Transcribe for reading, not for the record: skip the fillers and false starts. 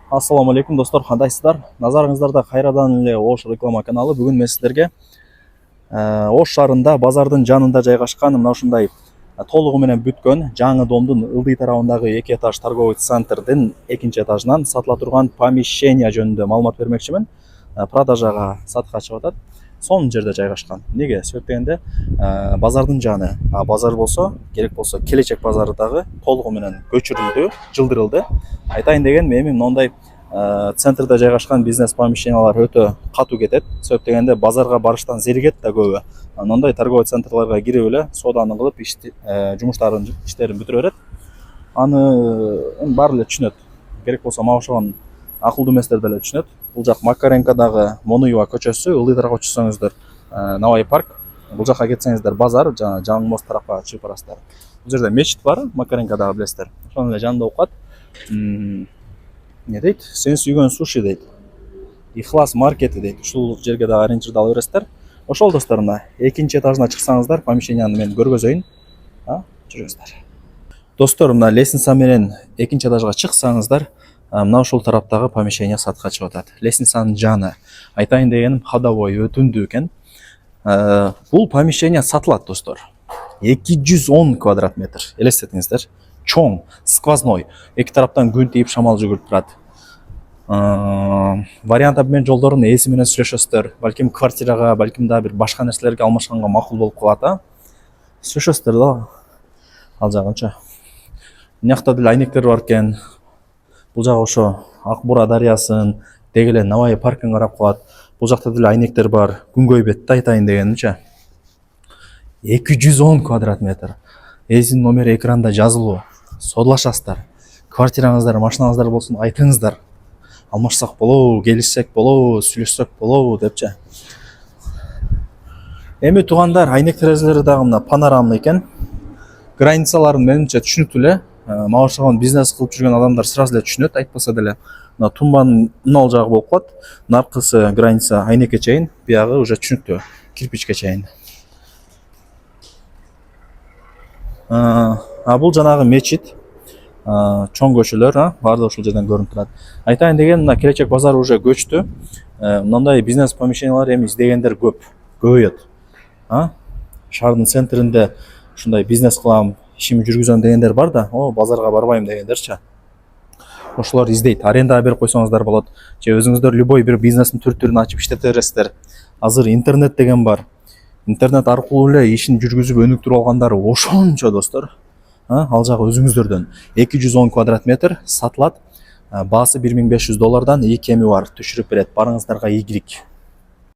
Ассаламу алейкум достор, кандайсыздар? Назарыңыздарда кайрадан эле Ош реклама каналы. Бүгүн мен сиздерге Ош шаарында базардын жанында жайгашкан мына ушундай толугу менен бүткөн жаңы домдун ылдый тарабындагы 2 этаж торговый центрдин 2-этажынан сатыла турган помещение жөнүндө маалымат бермекчимин. Продажага сатыкка чыгып атат. Сонун жерде жайгашкан. Неге? Себеп дегенде базардын жаны, базар болсо, керек болсо келечек базары дагы толугу менен көчүрүлдү, жылдырылды. Айтайын деген эми мындай центрде жайгашкан бизнес помещениялар өтө катуу кетет. Себеп дегенде базарга барыштан зеригет да көбү. Мындай торговый центрларга кирип эле сооданы кылып жумуштарын иштерин бүтүрө берет. Аны баары эле түшүнөт. Керек болсо мага окшогон акылдуу эместер деле түшүнөт. Бул жак Макаренкодагы Монуева көчөсү, ылдый тарапка түшсөңүздөр Навай парк. Бул жака кетсеңиздер базар, жана жаңы мост тарапка чыгып барасыздар. Бул жерде мечит бар, Макаренкодагы билесиздер. Ошонун эле жанында окуат. Не дейт? Сени сүйгөн суши дейт. Ихлас маркети дейт. Ушул жерге дагы ориентирди ала бересиздер. Ошол достор, мына 2-этажына чыксаңыздар, помещенияны мен көргөзөйүн. Жүрүңүздөр. Достор, мына лестница менен 2-этажга чыксаңыздар, мына ушул тараптагы помещение сатыкка чыгып атат. Лестницанын жаны. Айтайын дегеним, ходовой өтүндүү экен. Бул помещение сатылат, достор. 210 квадрат метр. Элестетиңиздер. Чоң, сквозной. Эки тараптан күн тийип шамал жүгүрүп турат. Вариант обмен жолдорун ээси менен сүйлөшөсүздөр. Балким квартирага, балким да бир башка нерселерге алмашканга макул болуп калат, Сүйлөшөсүздөр да. Ал жагынча. Мынакта деле айнектер бар экен. Бул жагы ошо Ак Бура дарыясын, деги эле Навай паркын карап калат. Бул жакта деле айнектер бар. Күнгөй бетте айтайын дегенимче. 210 квадрат метр. Эзин номери экранда жазылуу. Содлашасыздар. Квартираңыздар, машинаңыздар болсун, айтыңыздар. Алмашсак болобу, келишсек болобу, сүйлөшсөк болобу депчи. Эми туугандар, айнек терезелери дагы мына панорамный экен. Границаларын менимче түшүнүктүү эле. Мага окшогон бизнес кылып жүргөн адамдар сразу эле түшүнөт, айтпаса деле. Мына тумбанын мына жагы болуп калат. Наркысы граница айнекке чейин, биягы уже түшүнүктүү. Кирпичке чейин. Бул жанагы мечит. Чоң көчөлөр, баардыгы ушул жерден көрүнүп турат. Айтайын деген, мына келечек базары уже көчтү. Мындай бизнес помещениялар эми издегендер көп, көбөйөт. Шаардын центринде ушундай бизнес кылам, ишими жүргүзөм дегендер бар да, базарга барбайм дегендерчи. Ошолор издейт. Арендага берип койсоңуздар болот. Же өзүңүздөр любой бир бизнестин түр-түрүн ачып иштете бересиздер. Азыр интернет деген бар. Интернет аркылуу эле ишин жүргүзүп өнүктүрүп алгандар ошончо, достор. Ал жагы өзүңүздөрдөн 210 квадрат метр сатылат. Баасы $1500, 2 эми бар, түшүрүп берет. Барыңыздарга ийгилик.